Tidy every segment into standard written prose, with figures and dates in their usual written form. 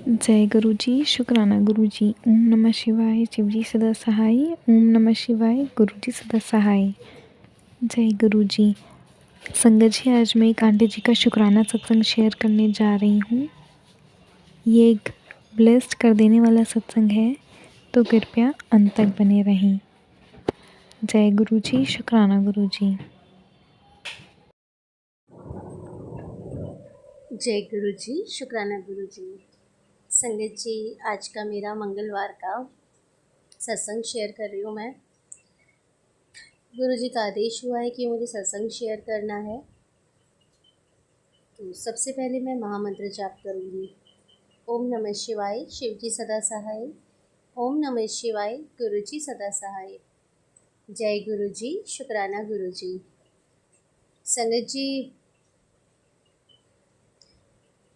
जय गुरु जी, शुक्राना गुरु जी। ओम नमः शिवाय, शिव जी सदा सहाय। ओम नमः शिवाय, गुरु जी सदा सहाय। जय गुरु जी। संगत जी, आज मैं एक आंटी जी का शुक्राना सत्संग शेयर करने जा रही हूँ। ये एक ब्लेस्ड कर देने वाला सत्संग है, तो कृपया अंत तक बने रहें। जय गुरु जी, शुक्राना गुरु जी। जय गुरु जी, शुक्राना गुरु जी। संगत जी, आज का मेरा मंगलवार का सत्संग शेयर कर रही हूँ मैं। गुरु जी का आदेश हुआ है कि मुझे सत्संग शेयर करना है। तो सबसे पहले मैं महामंत्र जाप करूँगी। ओम नमः शिवाय, शिव जी सदा सहाय। ओम नमः शिवाय, गुरु जी सदा सहाय। जय गुरु जी, शुक्राना गुरु जी। संगत जी,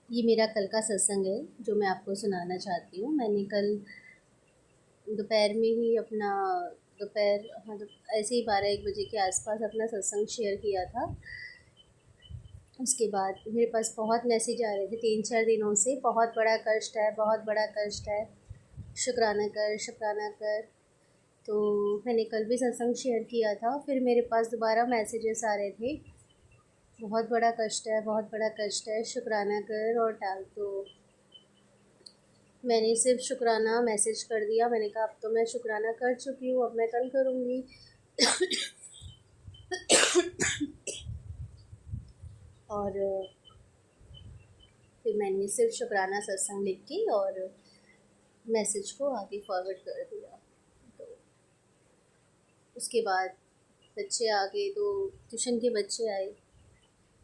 ये मेरा कल का सत्संग है जो मैं आपको सुनाना चाहती हूँ। मैंने कल दोपहर में ही अपना ऐसे ही 12-1 बजे के आसपास अपना सत्संग शेयर किया था। उसके बाद मेरे पास बहुत मैसेज आ रहे थे 3-4 दिनों से, बहुत बड़ा कष्ट है, बहुत बड़ा कष्ट है, शुक्राना कर, शुक्राना कर। तो मैंने कल भी सत्संग शेयर किया था। फिर मेरे पास दोबारा मैसेजेस आ रहे थे, बहुत बड़ा कष्ट है, बहुत बड़ा कष्ट है, शुक्राना कर और डाल। तो मैंने सिर्फ शुक्राना मैसेज कर दिया। मैंने कहा अब तो मैं शुक्राना कर चुकी हूँ, अब मैं कल करूँगी। और फिर मैंने सिर्फ शुक्राना सत्संग लिख के और मैसेज को आगे फॉरवर्ड कर दिया। तो उसके बाद बच्चे आ गए, तो ट्यूशन के बच्चे आए,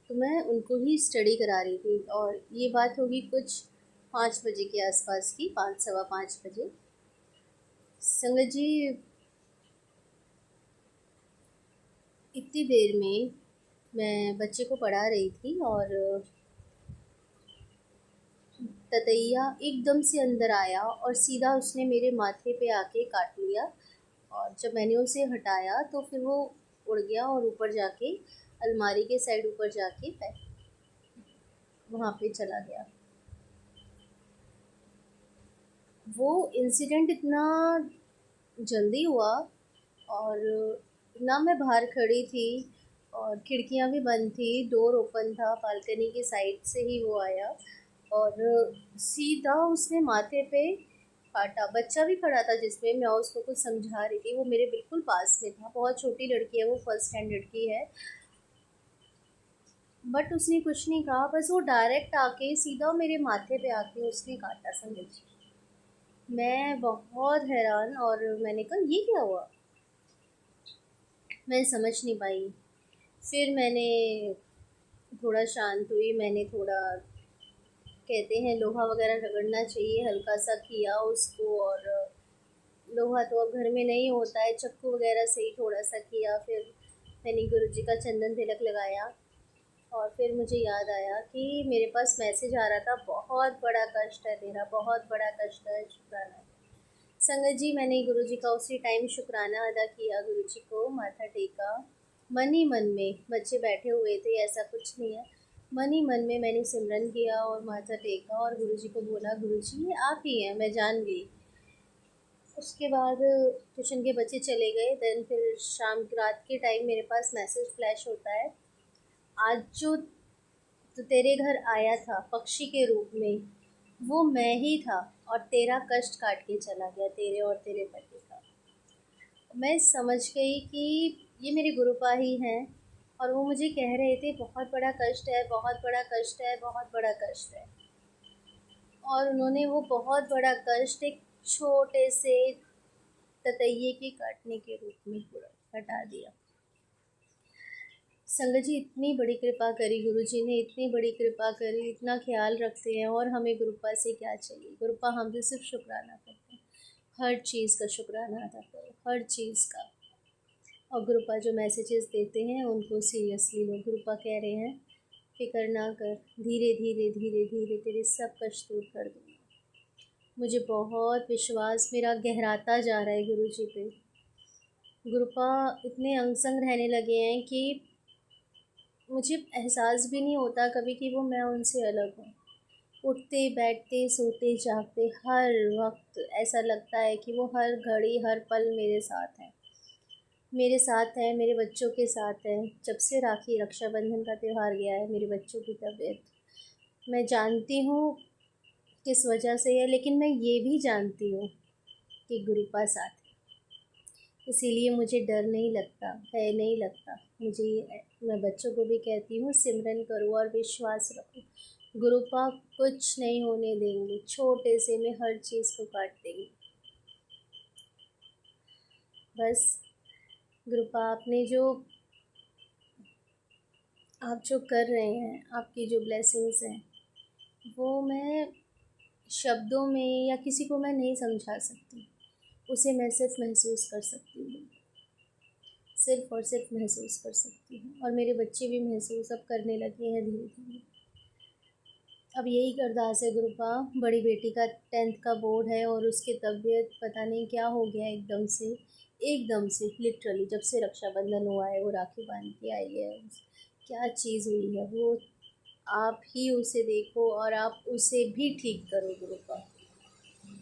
तो मैं उनको ही स्टडी करा रही थी। और ये बात होगी कुछ 5 बजे के आसपास की, 5 सवा 5 बजे। संगत जी, इतनी देर में मैं बच्चे को पढ़ा रही थी और ततैया एकदम से अंदर आया और सीधा उसने मेरे माथे पे आके काट लिया। और जब मैंने उसे हटाया तो फिर वो उड़ गया और ऊपर जाके अलमारी के साइड ऊपर जाके वहाँ पे चला गया। वो इंसिडेंट इतना जल्दी हुआ और ना मैं बाहर खड़ी थी और खिड़कियाँ भी बंद थी, डोर ओपन था, बालकनी की साइड से ही वो आया और सीधा उसने माथे पे काटा। बच्चा भी खड़ा था जिसमें मैं उसको कुछ समझा रही थी, वो मेरे बिल्कुल पास में था। बहुत छोटी लड़की है, वो फर्स्ट स्टैंडर्ड की है। बट उसने कुछ नहीं कहा, बस वो डायरेक्ट आके सीधा मेरे माथे पे आके उसने काटा। समझ, मैं बहुत हैरान और मैंने कहा ये क्या हुआ, मैं समझ नहीं पाई। फिर मैंने थोड़ा शांत हुई, मैंने थोड़ा, कहते हैं लोहा वगैरह रगड़ना चाहिए, हल्का सा किया उसको। और लोहा तो अब घर में नहीं होता है, चाकू वगैरह से ही थोड़ा सा किया। फिर मैंने गुरुजी का चंदन तिलक लगाया और फिर मुझे याद आया कि मेरे पास मैसेज आ रहा था, बहुत बड़ा कष्ट है तेरा, बहुत बड़ा कष्ट है, शुक्राना। संगत जी, मैंने गुरुजी का उसी टाइम शुक्राना अदा किया, गुरुजी को माथा टेका। मन ही मन में, बच्चे बैठे हुए थे, ऐसा कुछ नहीं है, मन ही मन में मैंने सिमरन किया और माथा टेका और गुरुजी को बोला, गुरुजी ये आप ही हैं, मैं जान गई। उसके बाद ट्यूशन के बच्चे चले गए। देन फिर शाम रात के टाइम मेरे पास मैसेज फ्लैश होता है, आज जो तो तेरे घर आया था पक्षी के रूप में, वो मैं ही था और तेरा कष्ट काट के चला गया, तेरे और तेरे पति का। मैं समझ गई कि ये मेरे गुरुपा ही हैं और वो मुझे कह रहे थे बहुत बड़ा कष्ट है, बहुत बड़ा कष्ट है, बहुत बड़ा कष्ट है। और उन्होंने वो बहुत बड़ा कष्ट एक छोटे से ततैये के काटने के रूप में पूरा हटा दिया। संगत जी, इतनी बड़ी कृपा करी गुरु जी ने, इतनी बड़ी कृपा करी, इतना ख्याल रखते हैं। और हमें गुरुपा से क्या चाहिए, गुरुपा हमसे सिर्फ शुक्राना करते हैं, हर चीज़ का शुक्राना अदा करो, हर चीज़ का। और गुरुपा जो मैसेजेस देते हैं उनको सीरियसली लो। गुरुपा कह रहे हैं फिक्र ना कर, धीरे धीरे धीरे धीरे तेरे सब कष्ट दूर कर दूँगा। मुझे बहुत विश्वास मेरा गहराता जा रहा है गुरु जी पे। गुरुपा इतने अंग संग रहने लगे हैं कि मुझे एहसास भी नहीं होता कभी कि वो मैं उनसे अलग हूँ। उठते बैठते सोते जागते हर वक्त ऐसा लगता है कि वो हर घड़ी हर पल मेरे साथ है, मेरे बच्चों के साथ है। जब से राखी रक्षाबंधन का त्यौहार गया है, मेरे बच्चों की तबीयत मैं जानती हूँ किस वजह से है, लेकिन मैं ये भी जानती हूँ कि गुरुपा साथ है। इसीलिए मुझे डर नहीं लगता, भय नहीं लगता। मैं बच्चों को भी कहती हूँ, सिमरन करो और विश्वास रखो। गुरुपा कुछ नहीं होने देंगे, छोटे से में हर चीज़ को काट देंगे। बस गुरुपा आप जो कर रहे हैं, आपकी जो ब्लेसिंग्स हैं, वो मैं शब्दों में या किसी को मैं नहीं समझा सकती। उसे मैं सिर्फ महसूस कर सकती हूँ, सिर्फ और सिर्फ महसूस कर सकती हूँ। और मेरे बच्चे भी महसूस अब करने लगे हैं धीरे धीरे। अब यही अरदास है गुरुपा, बड़ी बेटी का 10th का बोर्ड है और उसकी तबीयत पता नहीं क्या हो गया एकदम से लिटरली जब से रक्षाबंधन हुआ है, वो राखी बांध के आई है, क्या चीज़ हुई है वो। आप ही उसे देखो और आप उसे भी ठीक करो गुरुपा।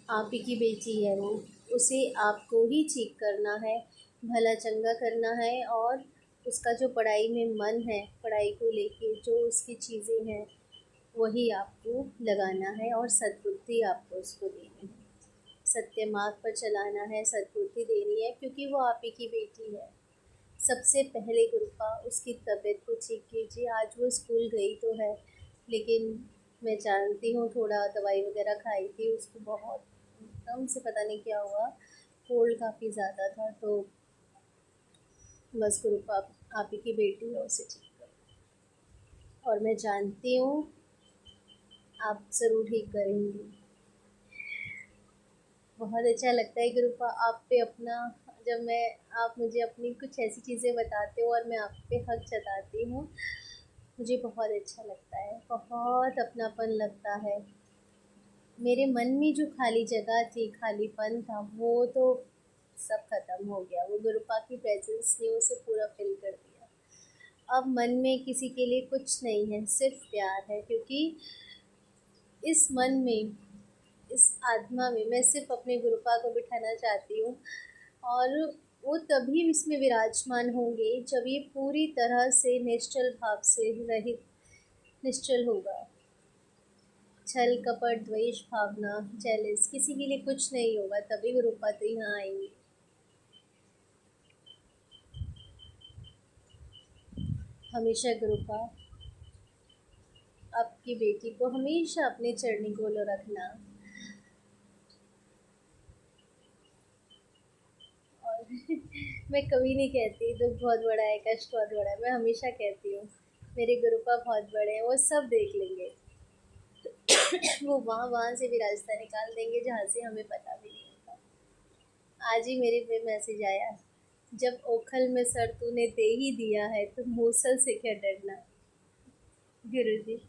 आप ही की बेटी है वो, उसे आपको ही ठीक करना है, भला चंगा करना है। और उसका जो पढ़ाई में मन है, पढ़ाई को लेके जो उसकी चीज़ें हैं, वही आपको लगाना है और सद्बुद्धि आपको उसको देनी है, सत्य मार्ग पर चलाना है, सद्बुद्धि देनी है, क्योंकि वो आप ही की बेटी है। सबसे पहले गुरुपा उसकी तबीयत को ठीक कीजिए। आज वो स्कूल गई तो है, लेकिन मैं जानती हूँ थोड़ा दवाई वगैरह खाई थी उसको, बहुत एकदम से पता नहीं क्या हुआ, कोल्ड काफ़ी ज़्यादा था। तो बस गुरुपा आप ही की बेटी है, उसे ठीक करो और मैं जानती हूँ आप ज़रूर ठीक करेंगी। बहुत अच्छा लगता है गुरुपा आप पे अपना, जब मैं आप मुझे अपनी कुछ ऐसी चीज़ें बताते हो और मैं आप पे हक जताती हूँ, मुझे बहुत अच्छा लगता है, बहुत अपनापन लगता है। मेरे मन में जो खाली जगह थी, खालीपन था, वो तो सब खत्म हो गया। वो गुरुपा की प्रेजेंस ने उसे पूरा फिल कर दिया। अब मन में किसी के लिए कुछ नहीं है, सिर्फ प्यार है, क्योंकि इस मन में, इस आत्मा में मैं सिर्फ अपने गुरुपा को बिठाना चाहती हूँ। और वो तभी इसमें विराजमान होंगे जब ये पूरी तरह से निश्चल भाव से रहित, निश्चल होगा। छल कपट द्वेष भावना जेलिस किसी के लिए कुछ नहीं होगा, तभी गुरुपा तो यहाँ आएंगे। हमेशा गुरुपा आपकी बेटी को हमेशा अपने चरणी गोलो रखना। और मैं कभी नहीं कहती दुख बहुत बड़ा है, कष्ट बहुत बड़ा है, मैं हमेशा कहती हूँ मेरे गुरुपा बहुत बड़े हैं, वो सब देख लेंगे। वो वहाँ वहाँ से भी रास्ता निकाल देंगे जहाँ से हमें पता भी नहीं होता। आज ही मेरे पे मैसेज आया, जब ओखल में सर तूने दे ही दिया है तो मूसल से क्या डरना। गुरु जी,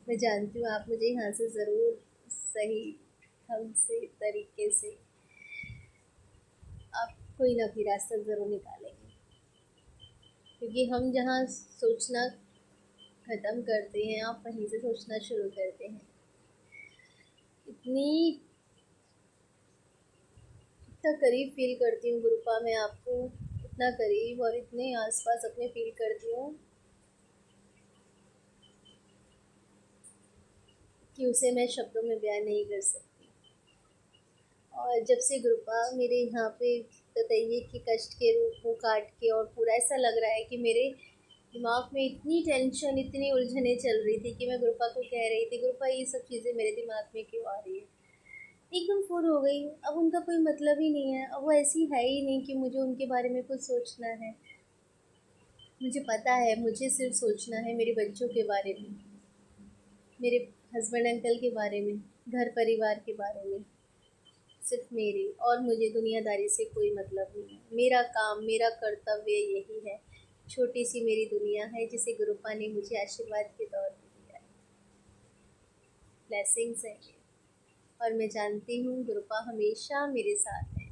मैं जानती हूँ आप मुझे यहाँ से ज़रूर सही ढंग से तरीके से आप कोई ना कोई रास्ता ज़रूर निकालेंगे, क्योंकि हम जहाँ सोचना ख़त्म करते हैं, आप वहीं से सोचना शुरू करते हैं। इतनी इतना करीब फील करती हूँ गुरुपा मैं आपको, इतना करीब और इतने आसपास अपने फील करती हूँ कि उसे मैं शब्दों में बयान नहीं कर सकती। और जब से गुरुपा मेरे यहाँ पे ततैये के कष्ट के रूप को काट के, और पूरा ऐसा लग रहा है कि मेरे दिमाग में इतनी टेंशन, इतनी उलझने चल रही थी कि मैं गुरुपा को कह रही थी, गुरुपा ये सब चीज़ें मेरे दिमाग में क्यों आ रही है, एकदम फुर हो गई। अब उनका कोई मतलब ही नहीं है, अब वो ऐसी है ही नहीं कि मुझे उनके बारे में कुछ सोचना है। मुझे पता है मुझे सिर्फ सोचना है मेरे बच्चों के बारे में, मेरे हस्बैंड अंकल के बारे में, घर परिवार के बारे में, सिर्फ मेरे। और मुझे दुनियादारी से कोई मतलब नहीं है। मेरा काम, मेरा कर्तव्य यही है। छोटी सी मेरी दुनिया है जिसे गुरुपा ने मुझे आशीर्वाद के तौर पर दिया है, ब्लेसिंग्स है ये। और मैं जानती हूँ गुरुपा हमेशा मेरे साथ है,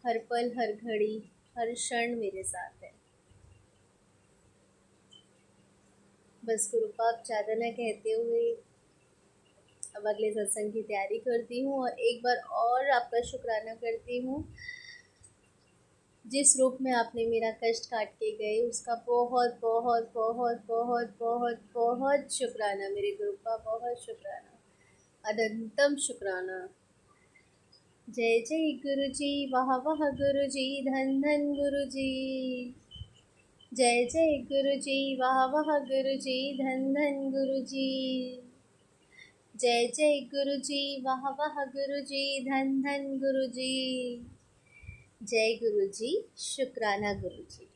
हर पल हर घड़ी हर क्षण मेरे साथ है। बस गुरु पाप ज़्यादा न कहते हुए अब अगले सत्संग की तैयारी करती हूँ और एक बार और आपका शुक्राना करती हूँ। जिस रूप में आपने मेरा कष्ट काट के गए उसका बहुत बहुत बहुत बहुत बहुत बहुत शुक्राना मेरे गुरु का, बहुत शुक्राना, अनंतम शुक्राना। जय जय गुरु जी, वाह वाह गुरु जी, धन धन गुरु जी। जय जय गुरु जी, वाह वाह गुरु जी, धन धन गुरु जी। जय जय गुरु जी, वाह वाह गुरु जी, धन धन गुरु जी। जय गुरु जी, शुक्राना गुरु जी।